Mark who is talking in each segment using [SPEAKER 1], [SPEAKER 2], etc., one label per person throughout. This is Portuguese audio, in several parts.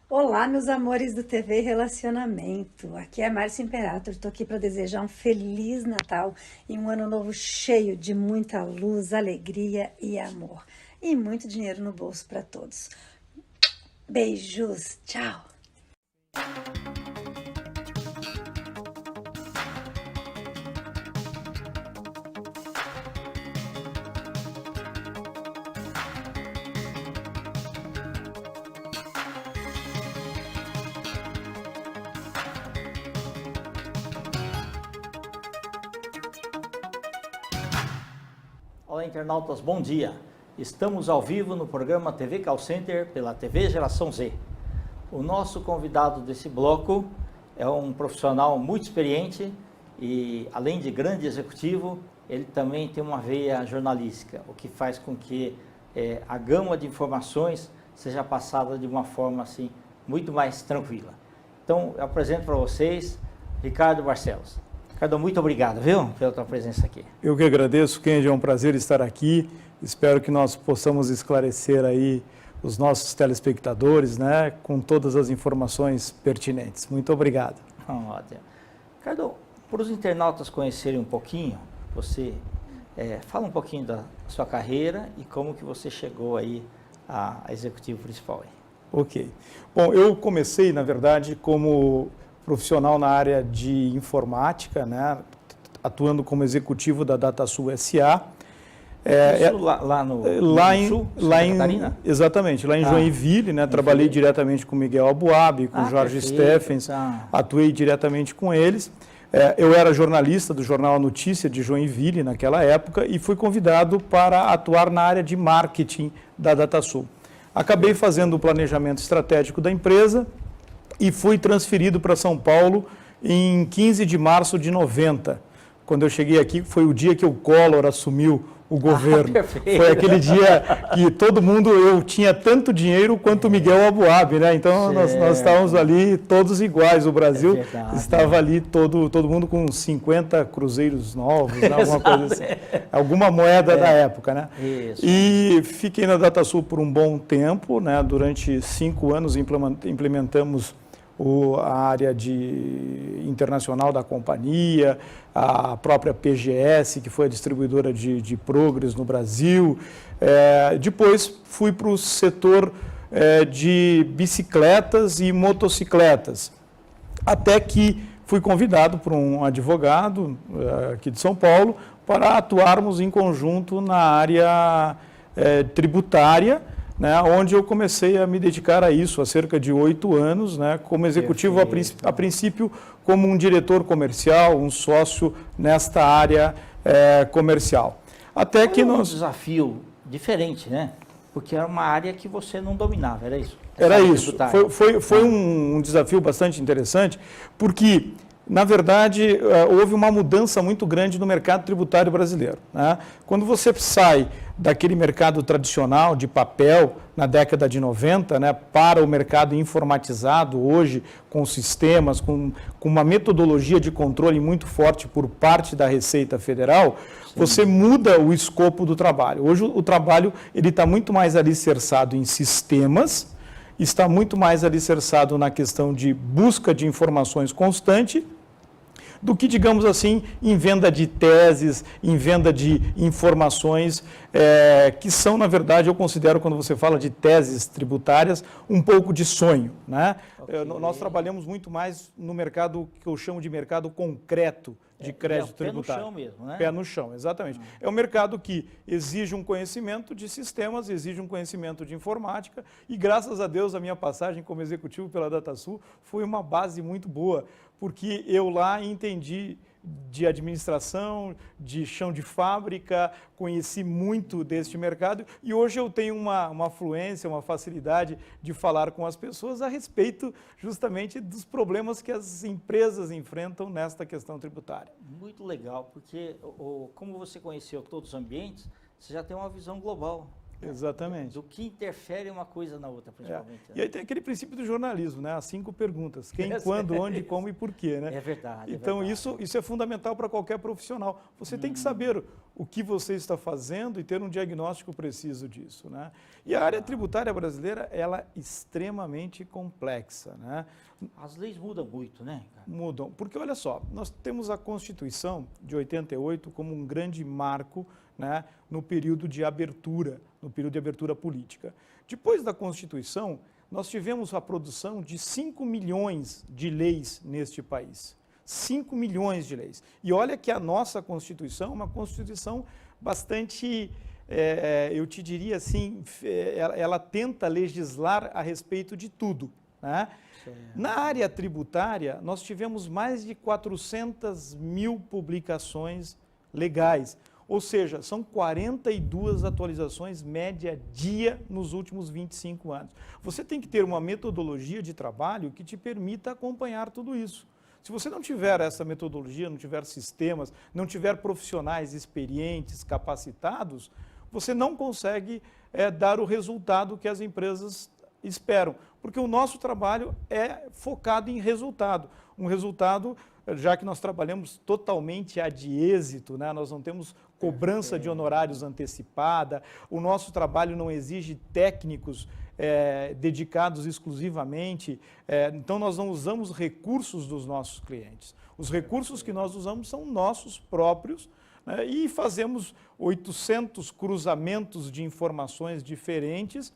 [SPEAKER 1] Olá, meus amores do TV Relacionamento. Aqui é a Márcia Imperator. Estou aqui para desejar um feliz Natal e um ano novo cheio de muita luz, alegria e amor. E muito dinheiro no bolso para todos. Beijos, tchau!
[SPEAKER 2] Olá, internautas, bom dia. Estamos ao vivo no programa TV Call Center pela TV Geração Z. O nosso convidado desse bloco é um profissional muito experiente e, além de grande executivo, ele também tem uma veia jornalística, o que faz com que a gama de informações seja passada de uma forma assim muito mais tranquila. Então, eu apresento para vocês Ricardo Barcelos. Ricardo, muito obrigado, viu, pela tua presença aqui.
[SPEAKER 3] Eu que agradeço, Kenji, é um prazer estar aqui. Espero que nós possamos esclarecer aí os nossos telespectadores, né, com todas as informações pertinentes. Muito obrigado.
[SPEAKER 2] Ótimo. Ricardo, para os internautas conhecerem um pouquinho, você fala um pouquinho da sua carreira e como que você chegou aí a executivo principal aí.
[SPEAKER 3] Ok. Bom, eu comecei, na verdade, como profissional na área de informática, né, atuando como executivo da DataSul SA.
[SPEAKER 2] Isso lá no Sul, Santa Catarina?
[SPEAKER 3] Exatamente, lá em Joinville, né, trabalhei diretamente com Miguel Abuab, com Jorge Steffens, atuei diretamente com eles. Eu era jornalista do jornal A Notícia de Joinville naquela época e fui convidado para atuar na área de marketing da DataSul. Acabei fazendo o planejamento estratégico da empresa e fui transferido para São Paulo em 15 de março de 90. Quando eu cheguei aqui, foi o dia que o Collor assumiu o governo. Foi aquele dia que todo mundo, eu tinha tanto dinheiro quanto o Miguel Abuab, né? Então nós estávamos ali todos iguais, o Brasil estava ali todo mundo com 50 cruzeiros novos, né? Alguma coisa assim, alguma moeda da época, né?
[SPEAKER 2] Isso.
[SPEAKER 3] E fiquei na DataSul por um bom tempo, né? Durante 5 anos implementamos a área internacional da companhia, a própria PGS, que foi a distribuidora de Progress no Brasil. Depois fui para o setor de bicicletas e motocicletas, até que fui convidado por um advogado aqui de São Paulo para atuarmos em conjunto na área tributária, né, onde eu comecei a me dedicar a isso há cerca de 8 anos, né, como executivo, a princípio como um diretor comercial, um sócio nesta área comercial. Até que
[SPEAKER 2] um desafio diferente, né? Porque era uma área que você não dominava, era isso?
[SPEAKER 3] Era isso. Foi um desafio bastante interessante, porque, na verdade, houve uma mudança muito grande no mercado tributário brasileiro, né? Quando você sai daquele mercado tradicional de papel na década de 90, né, para o mercado informatizado hoje, com sistemas, com uma metodologia de controle muito forte por parte da Receita Federal, você muda o escopo do trabalho. Hoje o trabalho está muito mais alicerçado em sistemas, está muito mais alicerçado na questão de busca de informações constante, do que, digamos assim, em venda de teses, em venda de informações, que são, na verdade, eu considero, quando você fala de teses tributárias, um pouco de sonho, né? Okay. Nós trabalhamos muito mais no mercado que eu chamo de mercado concreto de crédito tributário.
[SPEAKER 2] Pé no chão mesmo, né?
[SPEAKER 3] Pé no chão, exatamente. É um mercado que exige um conhecimento de sistemas, exige um conhecimento de informática e, graças a Deus, a minha passagem como executivo pela DataSul foi uma base muito boa, porque eu lá entendi de administração, de chão de fábrica, conheci muito deste mercado e hoje eu tenho uma fluência, uma facilidade de falar com as pessoas a respeito justamente dos problemas que as empresas enfrentam nesta questão tributária.
[SPEAKER 2] Muito legal, porque como você conheceu todos os ambientes, você já tem uma visão global.
[SPEAKER 3] Exatamente.
[SPEAKER 2] Do que interfere uma coisa na outra, principalmente.
[SPEAKER 3] E aí tem aquele princípio do jornalismo, né? As 5 perguntas. Quem, quando, onde, como e por quê, né?
[SPEAKER 2] É verdade.
[SPEAKER 3] Então, isso é fundamental para qualquer profissional. Você tem que saber o que você está fazendo e ter um diagnóstico preciso disso, né? E a área tributária brasileira, ela é extremamente complexa, né?
[SPEAKER 2] As leis mudam muito, né, cara?
[SPEAKER 3] Mudam. Porque, olha só, nós temos a Constituição de 88 como um grande marco, né, no período de abertura política. Depois da Constituição, nós tivemos a produção de 5 milhões de leis neste país. 5 milhões de leis. E olha que a nossa Constituição é uma Constituição bastante, eu te diria assim, ela tenta legislar a respeito de tudo, né? Na área tributária, nós tivemos mais de 400 mil publicações legais. Ou seja, são 42 atualizações média dia nos últimos 25 anos. Você tem que ter uma metodologia de trabalho que te permita acompanhar tudo isso. Se você não tiver essa metodologia, não tiver sistemas, não tiver profissionais experientes, capacitados, você não consegue dar o resultado que as empresas esperam. Porque o nosso trabalho é focado em resultado. Um resultado, já que nós trabalhamos totalmente ad êxito, né? Nós não temos cobrança de honorários antecipada, o nosso trabalho não exige técnicos dedicados exclusivamente, então nós não usamos recursos dos nossos clientes. Os recursos que nós usamos são nossos próprios, né? E fazemos 800 cruzamentos de informações diferentes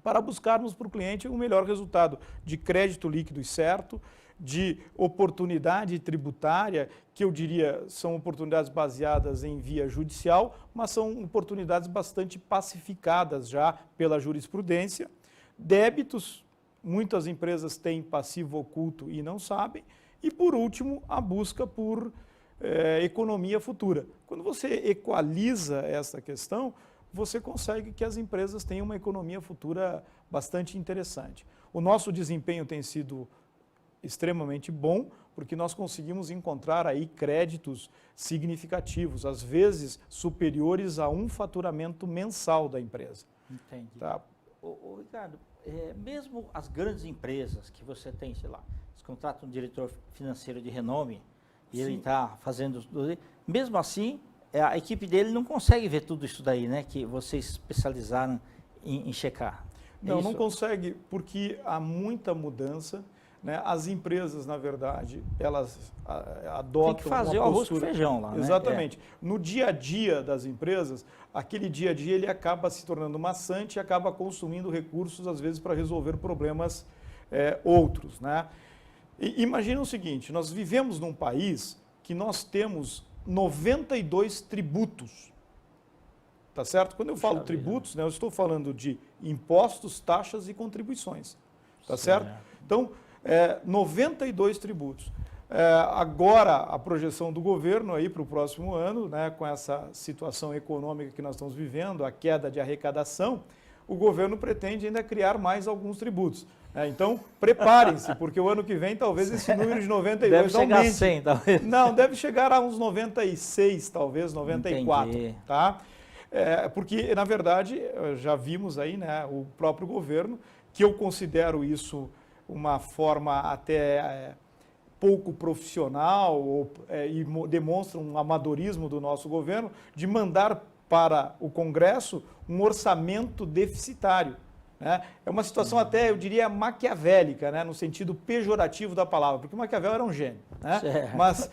[SPEAKER 3] para buscarmos para o cliente o melhor resultado de crédito líquido e certo, de oportunidade tributária, que eu diria são oportunidades baseadas em via judicial, mas são oportunidades bastante pacificadas já pela jurisprudência. Débitos, muitas empresas têm passivo oculto e não sabem. E, por último, a busca por economia futura. Quando você equaliza essa questão, você consegue que as empresas tenham uma economia futura bastante interessante. O nosso desempenho tem sido extremamente bom, porque nós conseguimos encontrar aí créditos significativos, às vezes superiores a um faturamento mensal da empresa.
[SPEAKER 2] Entendi.
[SPEAKER 3] Tá?
[SPEAKER 2] Ô, Ricardo, mesmo as grandes empresas que você tem, sei lá, você contrata um diretor financeiro de renome e ele está fazendo... Mesmo assim, a equipe dele não consegue ver tudo isso daí, né? Que vocês especializaram em checar.
[SPEAKER 3] Não consegue, porque há muita mudança, né? As empresas, na verdade, elas adotam
[SPEAKER 2] tem que fazer
[SPEAKER 3] uma
[SPEAKER 2] o
[SPEAKER 3] postura...
[SPEAKER 2] arroz com feijão lá, né?
[SPEAKER 3] Exatamente. No dia a dia das empresas, aquele dia a dia ele acaba se tornando maçante e acaba consumindo recursos, às vezes, para resolver problemas outros, né? E imagina o seguinte, nós vivemos num país que nós temos 92 tributos, tá certo? Quando eu falo tributos, né, eu estou falando de impostos, taxas e contribuições, tá certo? Então, 92 tributos. Agora, a projeção do governo aí para o próximo ano, né, com essa situação econômica que nós estamos vivendo, a queda de arrecadação, o governo pretende ainda criar mais alguns tributos. Então, preparem-se, porque o ano que vem talvez esse número de 92
[SPEAKER 2] deve chegar
[SPEAKER 3] aumente.
[SPEAKER 2] A 100, talvez.
[SPEAKER 3] Não, deve chegar a uns 96, talvez 94.
[SPEAKER 2] Entendi.
[SPEAKER 3] Tá? Porque, na verdade, já vimos aí, né, o próprio governo, que eu considero isso uma forma até pouco profissional e demonstra um amadorismo do nosso governo de mandar para o Congresso um orçamento deficitário. Né? É uma situação até, eu diria, maquiavélica, né? No sentido pejorativo da palavra, porque Maquiavel era um gênio, né? Mas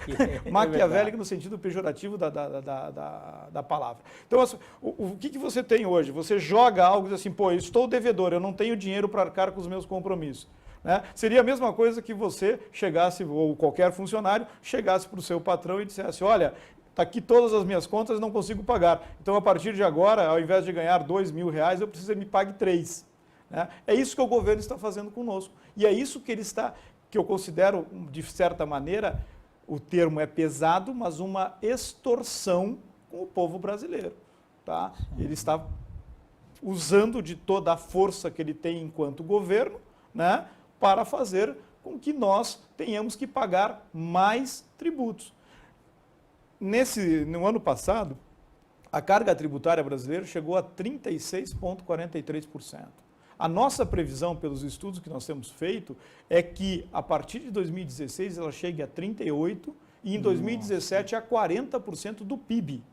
[SPEAKER 3] maquiavélico no sentido pejorativo da palavra. Então, assim, o que você tem hoje? Você joga algo e diz assim, pô, eu estou devedor, eu não tenho dinheiro para arcar com os meus compromissos. Né? Seria a mesma coisa que você chegasse, ou qualquer funcionário, chegasse para o seu patrão e dissesse, olha, está aqui todas as minhas contas e não consigo pagar. Então, a partir de agora, ao invés de ganhar R$2.000, eu preciso que ele me pague 3. Né? É isso que o governo está fazendo conosco. E é isso que ele está, que eu considero, de certa maneira, o termo é pesado, mas uma extorsão com o povo brasileiro. Tá? Ele está usando de toda a força que ele tem enquanto governo, né, para fazer com que nós tenhamos que pagar mais tributos. No ano passado, a carga tributária brasileira chegou a 36,43%. A nossa previsão, pelos estudos que nós temos feito, é que a partir de 2016 ela chegue a 38% e em 2017 a 40% do PIB.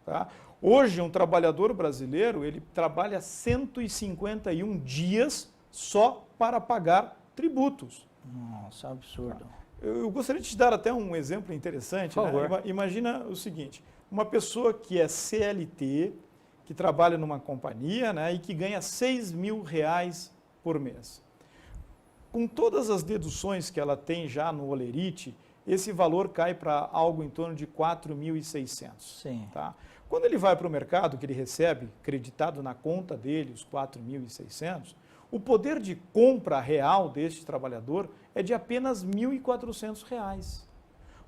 [SPEAKER 3] Tá? Hoje, um trabalhador brasileiro, ele trabalha 151 dias só para pagar tributos.
[SPEAKER 2] Nossa, absurdo.
[SPEAKER 3] Eu gostaria de te dar até um exemplo interessante.
[SPEAKER 2] Por favor.
[SPEAKER 3] Né? Imagina o seguinte, uma pessoa que é CLT, que trabalha numa companhia, né, e que ganha R$6.000 por mês. Com todas as deduções que ela tem já no Olerite, esse valor cai para algo em torno de 4.600.
[SPEAKER 2] Sim.
[SPEAKER 3] Tá? Quando ele vai para o mercado, que ele recebe, creditado na conta dele, os 4.600, o poder de compra real deste trabalhador é de apenas R$1.400.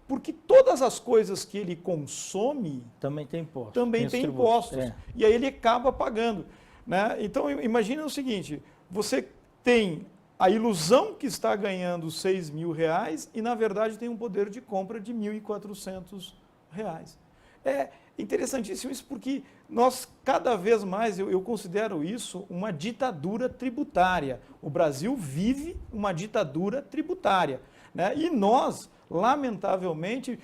[SPEAKER 3] Porque todas as coisas que ele consome
[SPEAKER 2] também tem imposto.
[SPEAKER 3] Também tem impostos. É. E aí ele acaba pagando. Né? Então, imagina o seguinte, você tem a ilusão que está ganhando R$6.000 e, na verdade, tem um poder de compra de R$1.400. É interessantíssimo isso porque nós, cada vez mais, eu considero isso uma ditadura tributária. O Brasil vive uma ditadura tributária. Né? E nós, lamentavelmente,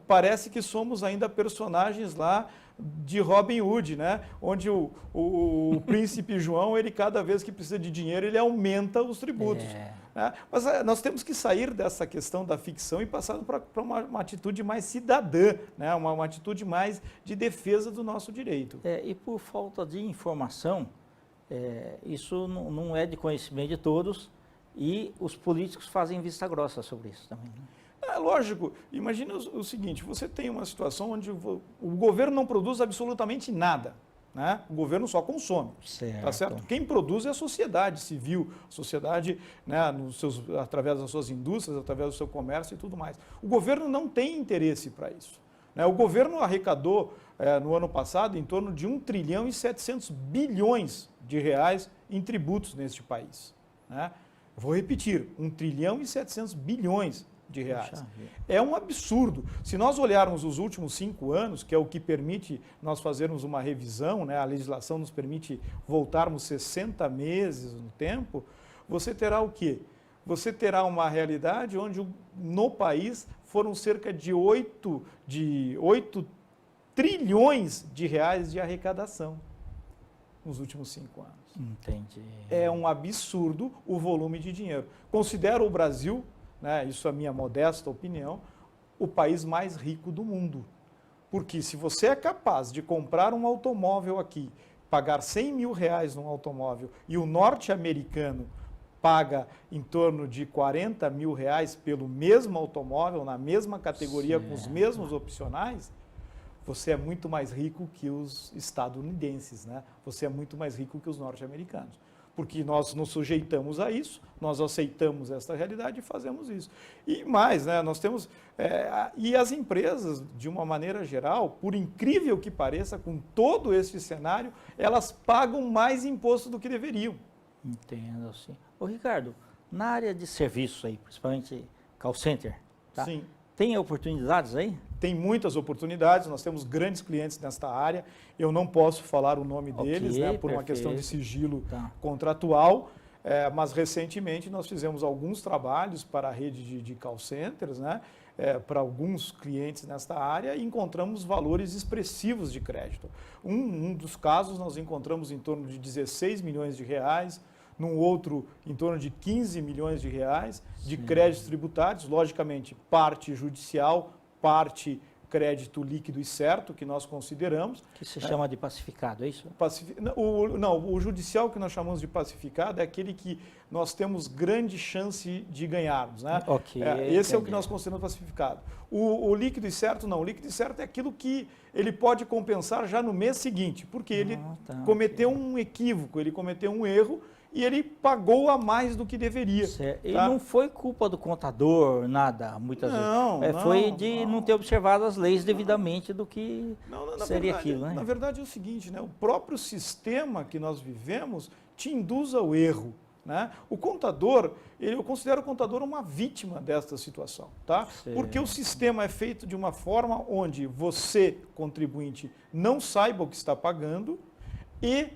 [SPEAKER 3] parece que somos ainda personagens lá de Robin Hood, né? Onde o príncipe João, ele cada vez que precisa de dinheiro, ele aumenta os tributos. Né? Mas nós temos que sair dessa questão da ficção e passar para uma atitude mais cidadã, né? Uma atitude mais de defesa do nosso direito.
[SPEAKER 2] E por falta de informação, isso não é de conhecimento de todos e os políticos fazem vista grossa sobre isso também. Né?
[SPEAKER 3] Lógico, imagina o seguinte, você tem uma situação onde o governo não produz absolutamente nada, né? O governo só consome,
[SPEAKER 2] certo.
[SPEAKER 3] Tá certo? Quem produz é a sociedade civil, a sociedade, né, através das suas indústrias, através do seu comércio e tudo mais. O governo não tem interesse para isso. Né? O governo arrecadou no ano passado em torno de 1,7 trilhões de reais em tributos neste país. Né? Vou repetir, 1,7 trilhões de reais. É um absurdo. Se nós olharmos os últimos 5 anos, que é o que permite nós fazermos uma revisão, né, a legislação nos permite voltarmos 60 meses no tempo, você terá o quê? Você terá uma realidade onde no país foram cerca de 8 trilhões de reais de arrecadação nos últimos 5 anos.
[SPEAKER 2] Entendi.
[SPEAKER 3] É um absurdo o volume de dinheiro. Considero o Brasil, né, isso é a minha modesta opinião, o país mais rico do mundo. Porque se você é capaz de comprar um automóvel aqui, pagar R$100.000 num automóvel e o norte-americano paga em torno de R$40.000 pelo mesmo automóvel, na mesma categoria, com os mesmos opcionais, você é muito mais rico que os estadunidenses, né? Você é muito mais rico que os norte-americanos. Porque nós nos sujeitamos a isso, nós aceitamos essa realidade e fazemos isso. E mais, né, nós temos... e as empresas, de uma maneira geral, por incrível que pareça, com todo esse cenário, elas pagam mais imposto do que deveriam.
[SPEAKER 2] Entendo, sim. Ô, Ricardo, na área de serviços aí, principalmente call center, tá?
[SPEAKER 3] Sim.
[SPEAKER 2] Tem oportunidades aí?
[SPEAKER 3] Tem muitas oportunidades, nós temos grandes clientes nesta área, eu não posso falar o nome deles, né, por uma questão de sigilo contratual, mas recentemente nós fizemos alguns trabalhos para a rede de call centers, né, para alguns clientes nesta área e encontramos valores expressivos de crédito. Um dos casos nós encontramos em torno de 16 milhões de reais, num outro em torno de 15 milhões de reais de créditos tributários, logicamente parte judicial, parte crédito líquido e certo, que nós consideramos.
[SPEAKER 2] Que se chama de pacificado, é isso?
[SPEAKER 3] O judicial que nós chamamos de pacificado é aquele que nós temos grande chance de ganharmos. Né? Esse é o que nós consideramos pacificado. O líquido e certo não. O líquido e certo é aquilo que ele pode compensar já no mês seguinte, porque ele cometeu um equívoco, ele cometeu um erro, e ele pagou a mais do que deveria.
[SPEAKER 2] E não foi culpa do contador, nada, muitas vezes. Foi de não ter observado as leis devidamente do que seria aquilo. Né?
[SPEAKER 3] Na verdade é o seguinte, né? O próprio sistema que nós vivemos te induz ao erro. né? O contador, eu considero o contador uma vítima desta situação, tá?
[SPEAKER 2] Sim.
[SPEAKER 3] Porque o sistema é feito de uma forma onde você, contribuinte, não saiba o que está pagando e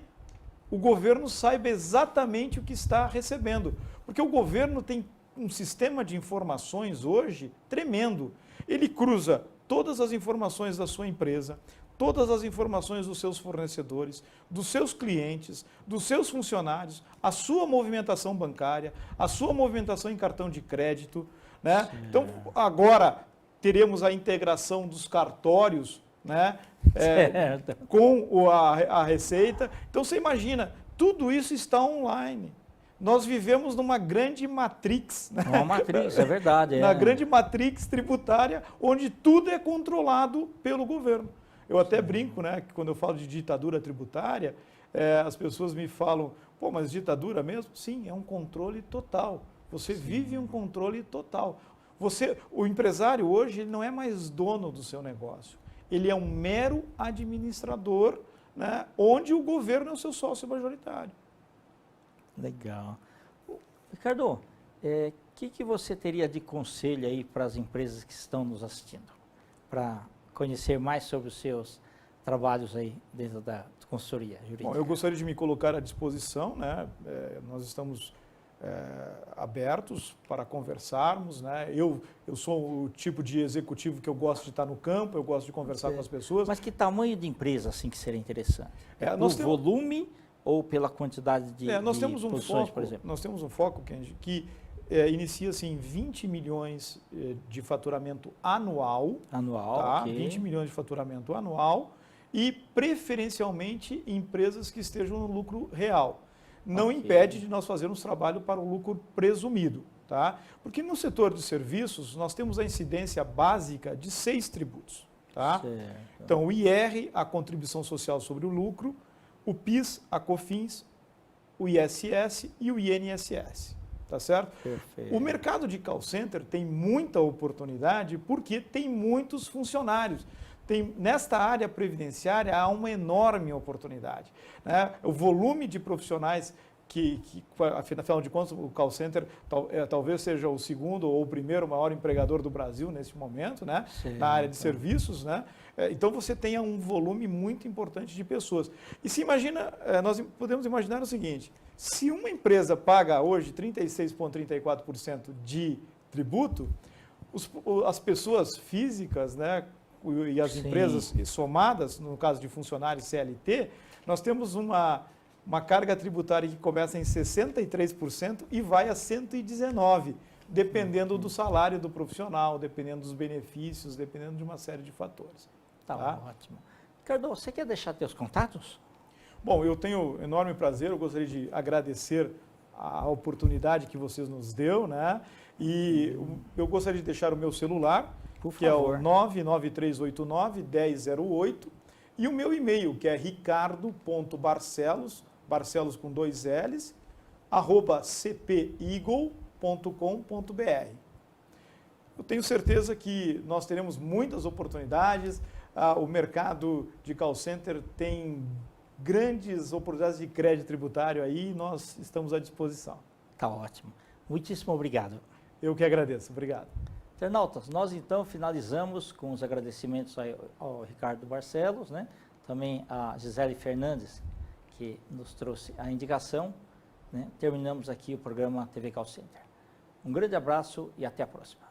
[SPEAKER 3] o governo saiba exatamente o que está recebendo. Porque o governo tem um sistema de informações hoje tremendo. Ele cruza todas as informações da sua empresa, todas as informações dos seus fornecedores, dos seus clientes, dos seus funcionários, a sua movimentação bancária, a sua movimentação em cartão de crédito, né? Então, agora teremos a integração dos cartórios, né? Com a Receita. Então, você imagina, tudo isso está online. Nós vivemos numa grande matrix. Né?
[SPEAKER 2] Uma matrix, é verdade.
[SPEAKER 3] Na grande matrix tributária, onde tudo é controlado pelo governo. Eu até brinco, né, que quando eu falo de ditadura tributária, as pessoas me falam, pô, mas ditadura mesmo? Sim, é um controle total. Você vive um controle total. O empresário hoje ele não é mais dono do seu negócio. Ele é um mero administrador, né, onde o governo é o seu sócio majoritário.
[SPEAKER 2] Legal. Ricardo, que você teria de conselho aí para as empresas que estão nos assistindo? Para conhecer mais sobre os seus trabalhos aí dentro da consultoria jurídica.
[SPEAKER 3] Bom, eu gostaria de me colocar à disposição, né? Nós estamos abertos para conversarmos, né? Eu sou o tipo de executivo que eu gosto de estar no campo, eu gosto de conversar com as pessoas.
[SPEAKER 2] Mas que tamanho de empresa assim que seria interessante?
[SPEAKER 3] Nós
[SPEAKER 2] temos volume ou pela quantidade de posições, por exemplo?
[SPEAKER 3] Nós temos um foco, Kenji, que inicia-se em 20 milhões de faturamento anual.
[SPEAKER 2] Anual,
[SPEAKER 3] tá?
[SPEAKER 2] ok.
[SPEAKER 3] 20 milhões de faturamento anual e preferencialmente empresas que estejam no lucro real. Não impede de nós fazermos trabalho para o lucro presumido, tá? Porque no setor de serviços nós temos a incidência básica de 6 tributos, tá?
[SPEAKER 2] Certo.
[SPEAKER 3] Então o IR, a contribuição social sobre o lucro, o PIS, a COFINS, o ISS e o INSS, tá certo?
[SPEAKER 2] Perfeito.
[SPEAKER 3] O mercado de call center tem muita oportunidade porque tem muitos funcionários. Nesta área previdenciária há uma enorme oportunidade, né? O volume de profissionais afinal de contas, o call center talvez seja o segundo ou o primeiro maior empregador do Brasil nesse momento, né?
[SPEAKER 2] Sim,
[SPEAKER 3] Na área de serviços, né? Então você tem um volume muito importante de pessoas. E se imagina, nós podemos imaginar o seguinte, se uma empresa paga hoje 36,34% de tributo, as pessoas físicas, né? E as empresas somadas, no caso de funcionários CLT, nós temos uma carga tributária que começa em 63% e vai a 119%, dependendo do salário do profissional, dependendo dos benefícios, dependendo de uma série de fatores.
[SPEAKER 2] Tá ótimo. Ricardo, você quer deixar teus contatos?
[SPEAKER 3] Bom, eu tenho enorme prazer, eu gostaria de agradecer a oportunidade que vocês nos deu, né? E eu gostaria de deixar o meu celular, que é o 99389-1008, e o meu e-mail, que é ricardo.barcelos, Barcelos com 2 L's, @cpeagle.com.br. Eu tenho certeza que nós teremos muitas oportunidades, o mercado de call center tem grandes oportunidades de crédito tributário aí e nós estamos à disposição.
[SPEAKER 2] Tá ótimo. Muitíssimo obrigado.
[SPEAKER 3] Eu que agradeço. Obrigado.
[SPEAKER 2] Internautas, nós então finalizamos com os agradecimentos ao Ricardo Barcelos, né? Também a Gisele Fernandes, que nos trouxe a indicação, né? Terminamos aqui o programa TV Call Center. Um grande abraço e até a próxima.